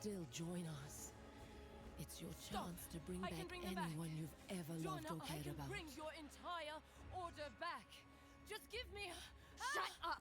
still join us. It's your chance to bring back anyone you've ever loved or cared about. Bring your entire order back. Just give me a... Shut up!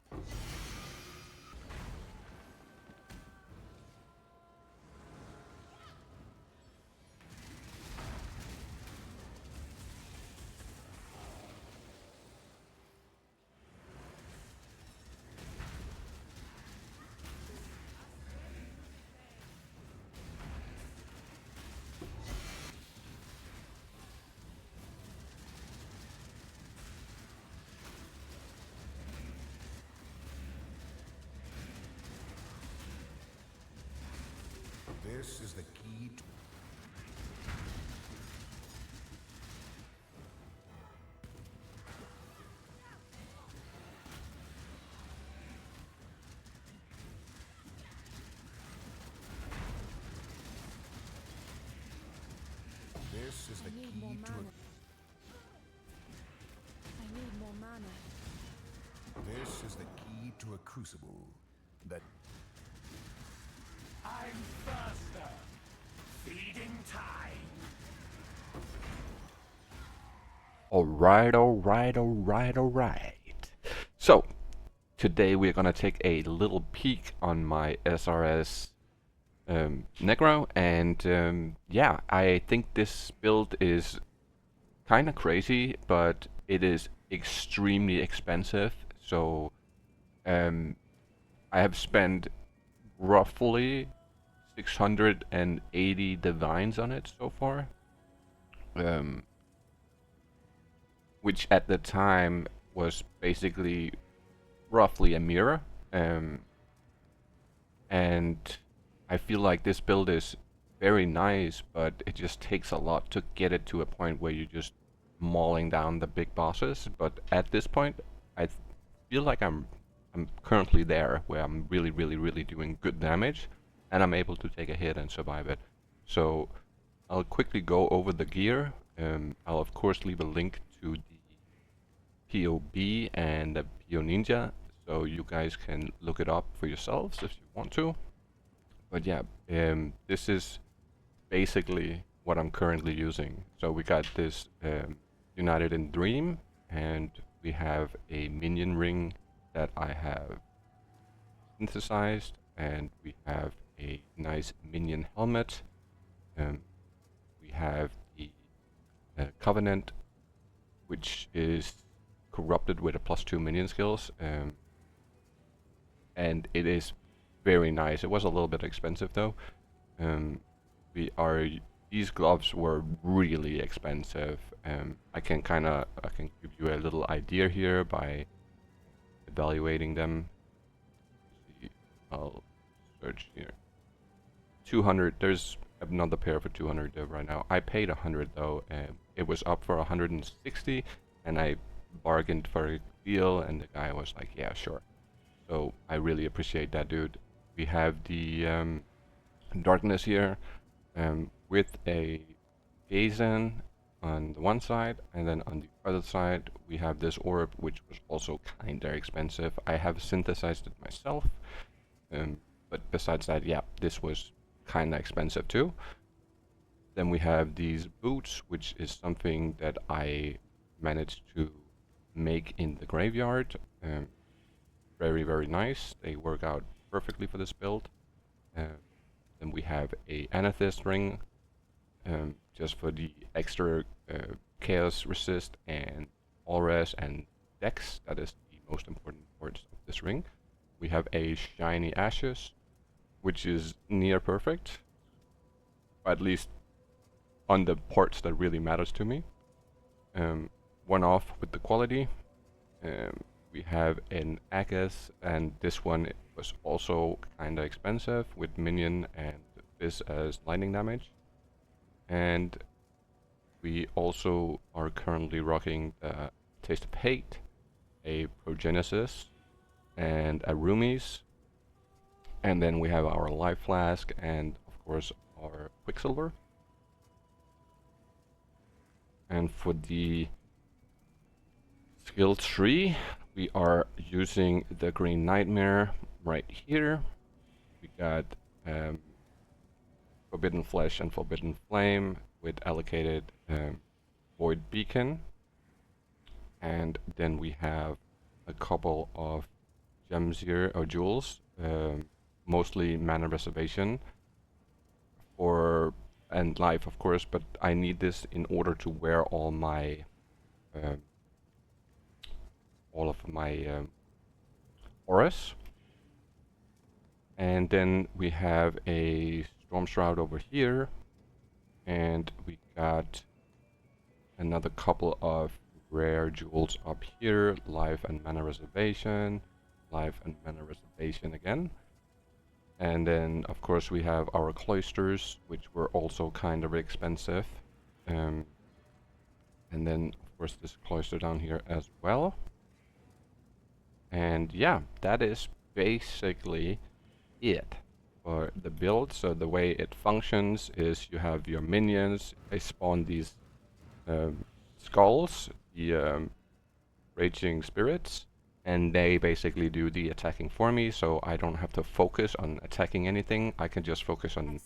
This is the key to... This is the key to... I need more mana. This is the key to a crucible that... I'm faster. Feeding time. Alright. So, today we're gonna take a little peek on my SrS Necro, and yeah, I think this build is kinda crazy, but it is extremely expensive, so I have spent roughly 680 divines on it so far, which at the time was basically roughly a mirror, and I feel like this build is very nice, but it just takes a lot to get it to a point where you're just mauling down the big bosses. But at this point, I feel like I'm currently there, where I'm really doing good damage, and I'm able to take a hit and survive it. So I'll quickly go over the gear. I'll of course leave a link to the POB and the PO Ninja, so you guys can look it up for yourselves if you want to. But yeah, this is basically what I'm currently using. So we got this United in Dream, and we have a minion ring that I have synthesized, and we have a nice minion helmet. We have the Covenant, which is corrupted with a +2 minion skills, and it is very nice. It was a little bit expensive though. These gloves were really expensive. I can give you a little idea here by evaluating them. I'll search here. 200. There's another pair for 200 right now. I paid 100 though. It was up for 160, and I bargained for a deal, and the guy was like, "Yeah, sure." So I really appreciate that, dude. We have the darkness here, with a Gazen on the one side, and then on the other side we have this orb, which was also kinda expensive. I have synthesized it myself, but besides that, yeah, this was kinda expensive too. Then we have these boots, which is something that I managed to make in the graveyard. Very nice. They work out perfectly for this build. Then we have a Amethyst ring, just for the extra chaos resist and Aures and Dex. That is the most important parts of this ring. We have a shiny Ashes, which is near perfect, at least on the parts that really matters to me. One off with the quality. We have an Agus, and this one was also kinda expensive with minion and this as lightning damage. And we also are currently rocking the Taste of Hate, a Progenesis, and a Rumies. And then we have our Life Flask and of course our Quicksilver. And for the skill tree, we are using the Green Nightmare right here. We got Forbidden Flesh and Forbidden Flame with allocated Void Beacon. And then we have a couple of gems here, or jewels, mostly mana reservation and life, of course, but I need this in order to wear all of my auras. And then we have a Storm Shroud over here, and we got another couple of rare jewels up here, life and mana reservation, life and mana reservation again. And then of course we have our cloisters, which were also kind of expensive. And then of course this cloister down here as well. And yeah, that is basically it for the build. So the way it functions is you have your minions, they spawn these skulls, the raging spirits, and they basically do the attacking for me, so I don't have to focus on attacking anything. I can just focus on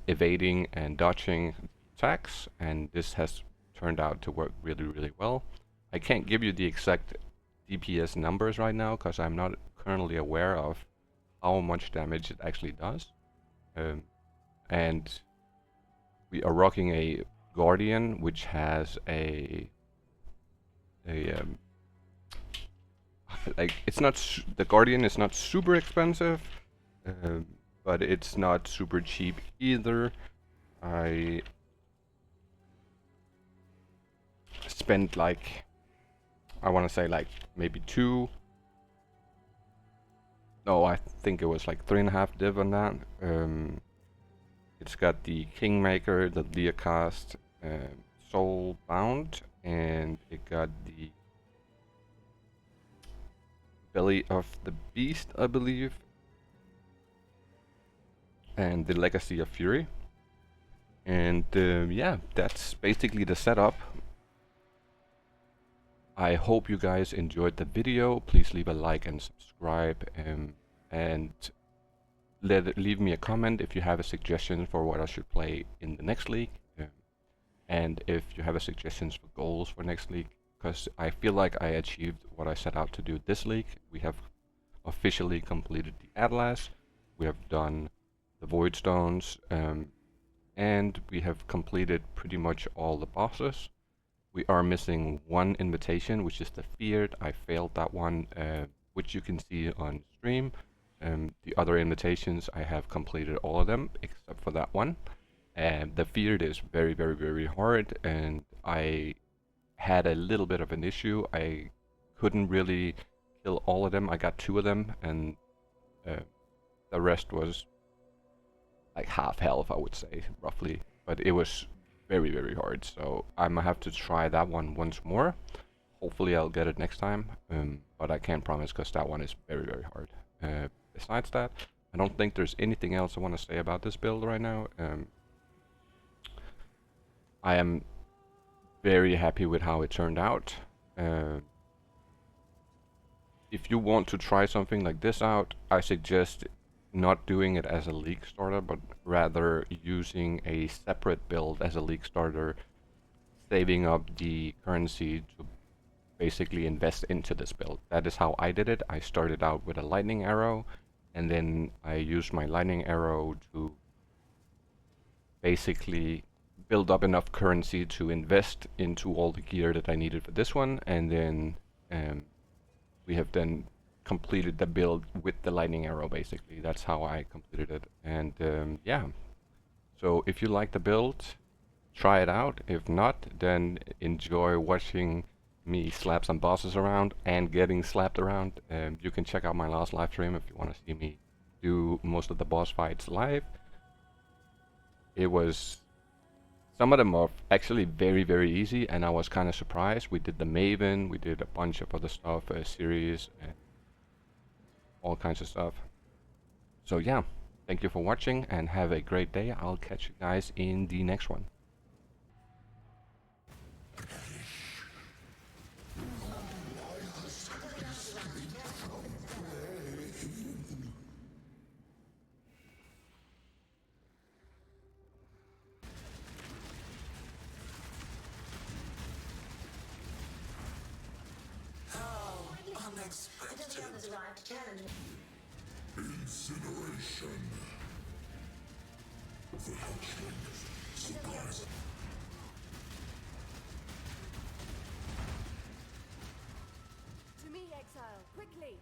evading and dodging attacks, and this has turned out to work really, really well. I can't give you the exact DPS numbers right now because I'm not currently aware of how much damage it actually does. And we are rocking a Guardian, which has like, it's not the Guardian is not super expensive, but it's not super cheap either. I spent like, I want to say like maybe I think it was like 3.5 div on that. It's got the Kingmaker, the Leocast, Soul Bound, and it got the Belly of the Beast, I believe, and the Legacy of Fury. And yeah, that's basically the setup. I hope you guys enjoyed the video. Please leave a like and subscribe, and leave me a comment if you have a suggestion for what I should play in the next league, and if you have a suggestions for goals for next league, because I feel like I achieved what I set out to do this league. We have officially completed the Atlas, we have done the Void Stones, and we have completed pretty much all the bosses. We are missing one invitation, which is the Feared. I failed that one, which you can see on stream. The other invitations, I have completed all of them except for that one. And the Feared is very, very, very hard, and I had a little bit of an issue. I couldn't really kill all of them. I got 2 of them, and the rest was like half health, I would say, roughly. But it was very, very hard, so I'm gonna have to try that one once more. Hopefully I'll get it next time, but I can't promise because that one is very, very hard. Besides that, I don't think there's anything else I want to say about this build right now. I am very happy with how it turned out. If you want to try something like this out, I suggest not doing it as a league starter, but rather using a separate build as a league starter, saving up the currency to basically invest into this build. That is how I did it. I started out with a lightning arrow, and then I used my lightning arrow to basically build up enough currency to invest into all the gear that I needed for this one, and then we have then completed the build with the lightning arrow. Basically, that's how I completed it. And yeah, so if you like the build, try it out. If not, then enjoy watching me slap some bosses around and getting slapped around. You can check out my last live stream if you want to see me do most of the boss fights live. It was, some of them are actually very, very easy, and I was kind of surprised. We did the Maven, we did a bunch of other stuff, series, and all kinds of stuff. So yeah, thank you for watching and have a great day. I'll catch you guys in the next one. Until the others arrive to challenge me. Incineration. The henchman. Surprise. To me, exile, quickly!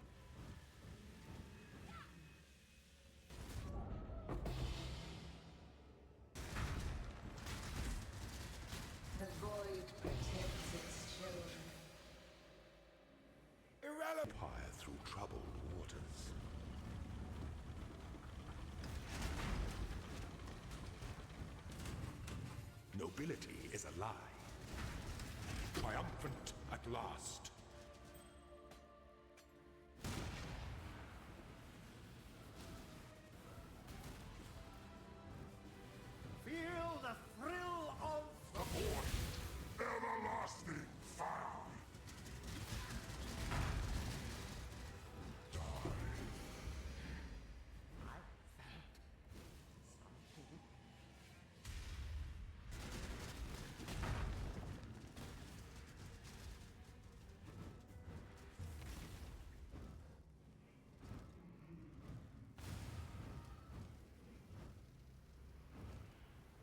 The void protects its children. Empire through troubled waters. Nobility is a lie. Triumphant at last.